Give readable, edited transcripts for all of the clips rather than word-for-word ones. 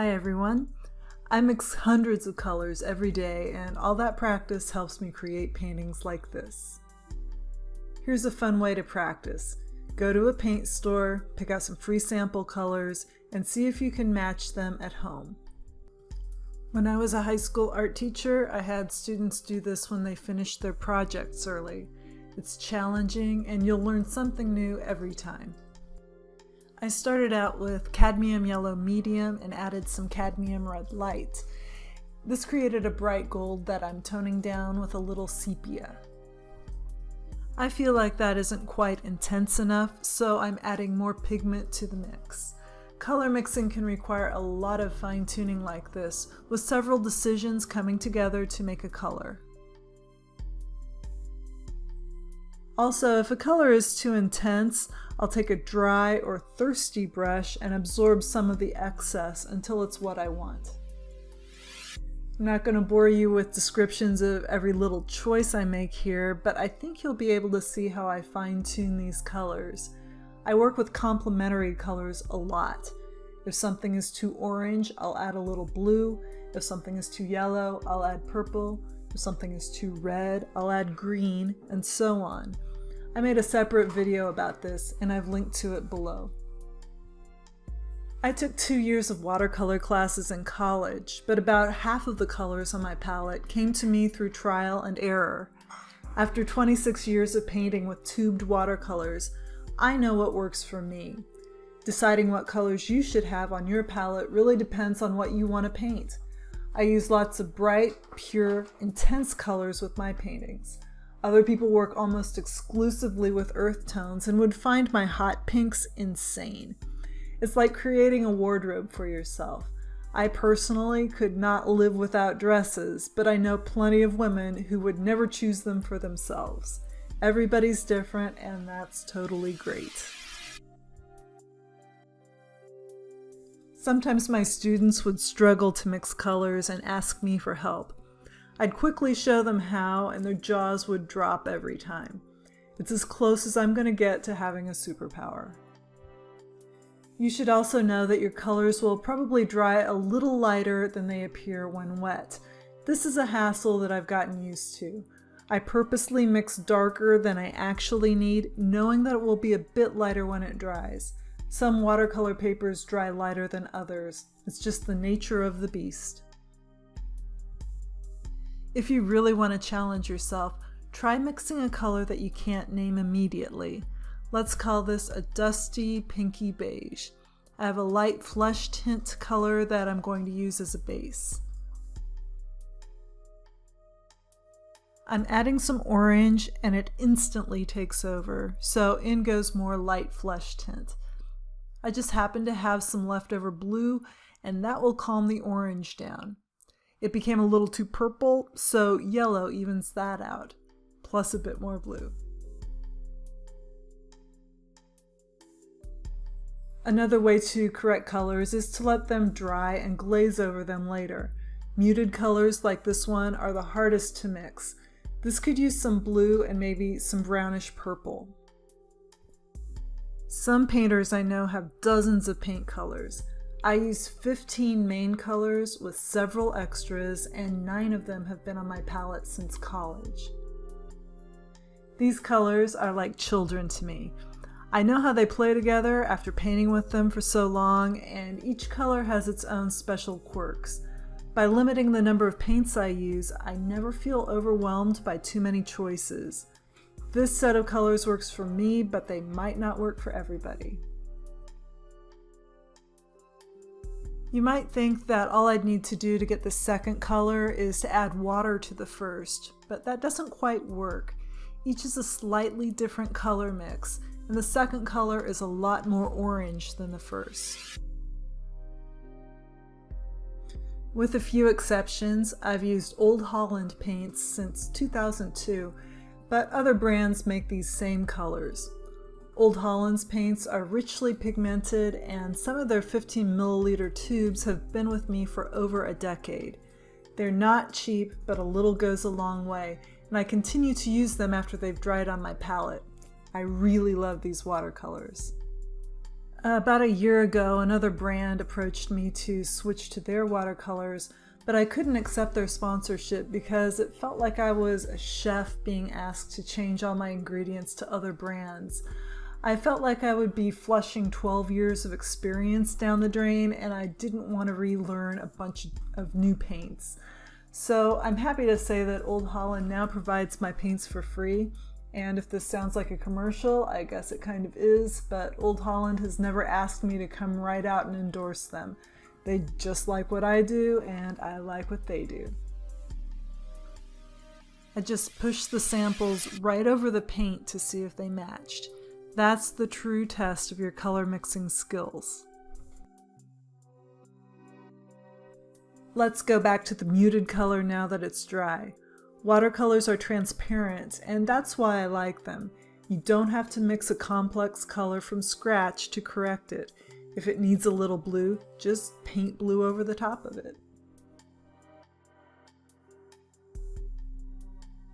Hi everyone. I mix hundreds of colors every day, and all that practice helps me create paintings like this. Here's a fun way to practice. Go to a paint store, pick out some free sample colors, and see if you can match them at home. When I was a high school art teacher, I had students do this when they finished their projects early. It's challenging, and you'll learn something new every time. I started out with cadmium yellow medium and added some cadmium red light. This created a bright gold that I'm toning down with a little sepia. I feel like that isn't quite intense enough, so I'm adding more pigment to the mix. Color mixing can require a lot of fine-tuning like this, with several decisions coming together to make a color. Also, if a color is too intense, I'll take a dry or thirsty brush and absorb some of the excess until it's what I want. I'm not going to bore you with descriptions of every little choice I make here, but I think you'll be able to see how I fine-tune these colors. I work with complementary colors a lot. If something is too orange, I'll add a little blue. If something is too yellow, I'll add purple. If something is too red, I'll add green, and so on. I made a separate video about this, and I've linked to it below. I took 2 years of watercolor classes in college, but about half of the colors on my palette came to me through trial and error. After 26 years of painting with tubed watercolors, I know what works for me. Deciding what colors you should have on your palette really depends on what you want to paint. I use lots of bright, pure, intense colors with my paintings. Other people work almost exclusively with earth tones and would find my hot pinks insane. It's like creating a wardrobe for yourself. I personally could not live without dresses, but I know plenty of women who would never choose them for themselves. Everybody's different, and that's totally great. Sometimes my students would struggle to mix colors and ask me for help. I'd quickly show them how, and their jaws would drop every time. It's as close as I'm going to get to having a superpower. You should also know that your colors will probably dry a little lighter than they appear when wet. This is a hassle that I've gotten used to. I purposely mix darker than I actually need, knowing that it will be a bit lighter when it dries. Some watercolor papers dry lighter than others. It's just the nature of the beast. If you really want to challenge yourself, try mixing a color that you can't name immediately. Let's call this a dusty pinky beige. I have a light flesh tint color that I'm going to use as a base. I'm adding some orange and it instantly takes over, so in goes more light flesh tint. I just happen to have some leftover blue, and that will calm the orange down. It became a little too purple, so yellow evens that out, plus a bit more blue. Another way to correct colors is to let them dry and glaze over them later. Muted colors like this one are the hardest to mix. This could use some blue and maybe some brownish purple. Some painters I know have dozens of paint colors. I use 15 main colors with several extras, and 9 of them have been on my palette since college. These colors are like children to me. I know how they play together after painting with them for so long, and each color has its own special quirks. By limiting the number of paints I use, I never feel overwhelmed by too many choices. This set of colors works for me, but they might not work for everybody. You might think that all I'd need to do to get the second color is to add water to the first, but that doesn't quite work. Each is a slightly different color mix, and the second color is a lot more orange than the first. With a few exceptions, I've used Old Holland paints since 2002, but other brands make these same colors. Old Holland's paints are richly pigmented, and some of their 15 milliliter tubes have been with me for over a decade. They're not cheap, but a little goes a long way, and I continue to use them after they've dried on my palette. I really love these watercolors. About a year ago, another brand approached me to switch to their watercolors, but I couldn't accept their sponsorship because it felt like I was a chef being asked to change all my ingredients to other brands. I felt like I would be flushing 12 years of experience down the drain, and I didn't want to relearn a bunch of new paints. So I'm happy to say that Old Holland now provides my paints for free. And if this sounds like a commercial, I guess it kind of is, but Old Holland has never asked me to come right out and endorse them. They just like what I do, and I like what they do. I just pushed the samples right over the paint to see if they matched. That's the true test of your color mixing skills. Let's go back to the muted color now that it's dry. Watercolors are transparent, and that's why I like them. You don't have to mix a complex color from scratch to correct it. If it needs a little blue, just paint blue over the top of it.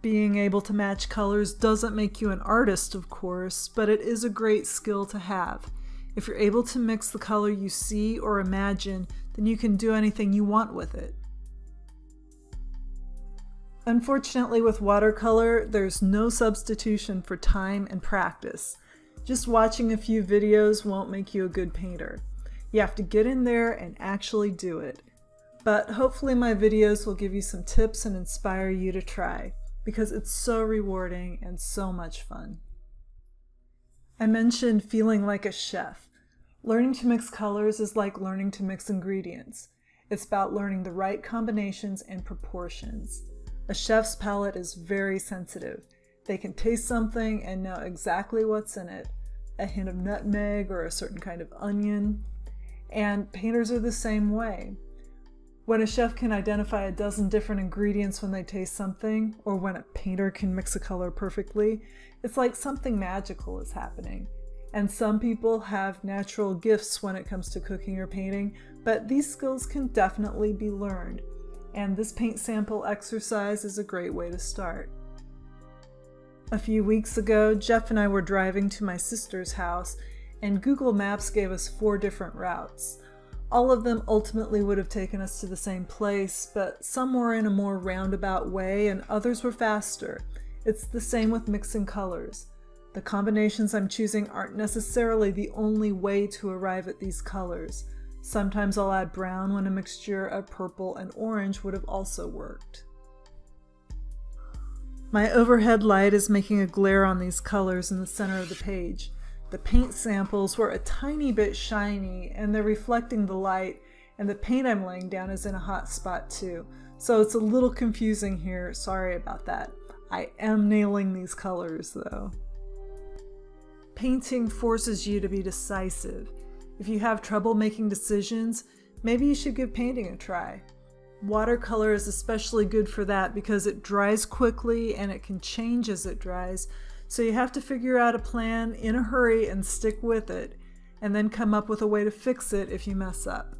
Being able to match colors doesn't make you an artist, of course, but it is a great skill to have. If you're able to mix the color you see or imagine, then you can do anything you want with it. Unfortunately, with watercolor, there's no substitution for time and practice. Just watching a few videos won't make you a good painter. You have to get in there and actually do it. But hopefully my videos will give you some tips and inspire you to try, because it's so rewarding and so much fun. I mentioned feeling like a chef. Learning to mix colors is like learning to mix ingredients. It's about learning the right combinations and proportions. A chef's palate is very sensitive. They can taste something and know exactly what's in it, a hint of nutmeg or a certain kind of onion. And painters are the same way. When a chef can identify a dozen different ingredients when they taste something, or when a painter can mix a color perfectly, it's like something magical is happening. And some people have natural gifts when it comes to cooking or painting, but these skills can definitely be learned. And this paint sample exercise is a great way to start. A few weeks ago, Jeff and I were driving to my sister's house, and Google Maps gave us 4 different routes. All of them ultimately would have taken us to the same place, but some were in a more roundabout way and others were faster. It's the same with mixing colors. The combinations I'm choosing aren't necessarily the only way to arrive at these colors. Sometimes I'll add brown when a mixture of purple and orange would have also worked. My overhead light is making a glare on these colors in the center of the page. The paint samples were a tiny bit shiny and they're reflecting the light, and the paint I'm laying down is in a hot spot too. So it's a little confusing here, sorry about that. I am nailing these colors though. Painting forces you to be decisive. If you have trouble making decisions, maybe you should give painting a try. Watercolor is especially good for that because it dries quickly and it can change as it dries, so you have to figure out a plan in a hurry and stick with it, and then come up with a way to fix it if you mess up.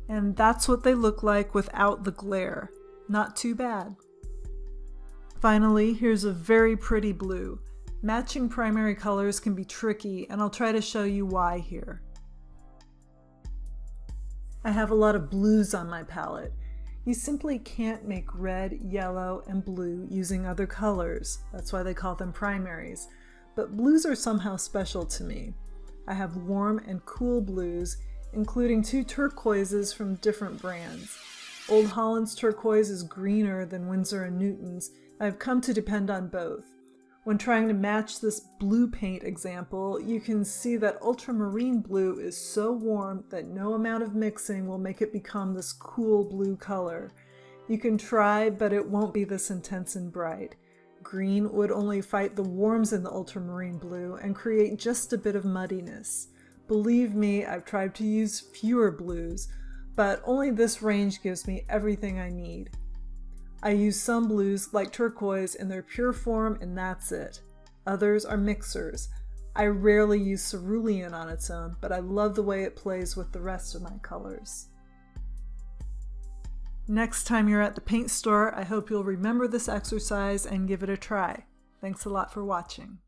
And that's what they look like without the glare. Not too bad. Finally, here's a very pretty blue. Matching primary colors can be tricky, and I'll try to show you why here. I have a lot of blues on my palette. You simply can't make red, yellow, and blue using other colors. That's why they call them primaries. But blues are somehow special to me. I have warm and cool blues, including 2 turquoises from different brands. Old Holland's turquoise is greener than Winsor Newton's. I've come to depend on both. When trying to match this blue paint example, you can see that ultramarine blue is so warm that no amount of mixing will make it become this cool blue color. You can try, but it won't be this intense and bright. Green would only fight the warms in the ultramarine blue and create just a bit of muddiness. Believe me, I've tried to use fewer blues, but only this range gives me everything I need. I use some blues, like turquoise, in their pure form, and that's it. Others are mixers. I rarely use cerulean on its own, but I love the way it plays with the rest of my colors. Next time you're at the paint store, I hope you'll remember this exercise and give it a try. Thanks a lot for watching.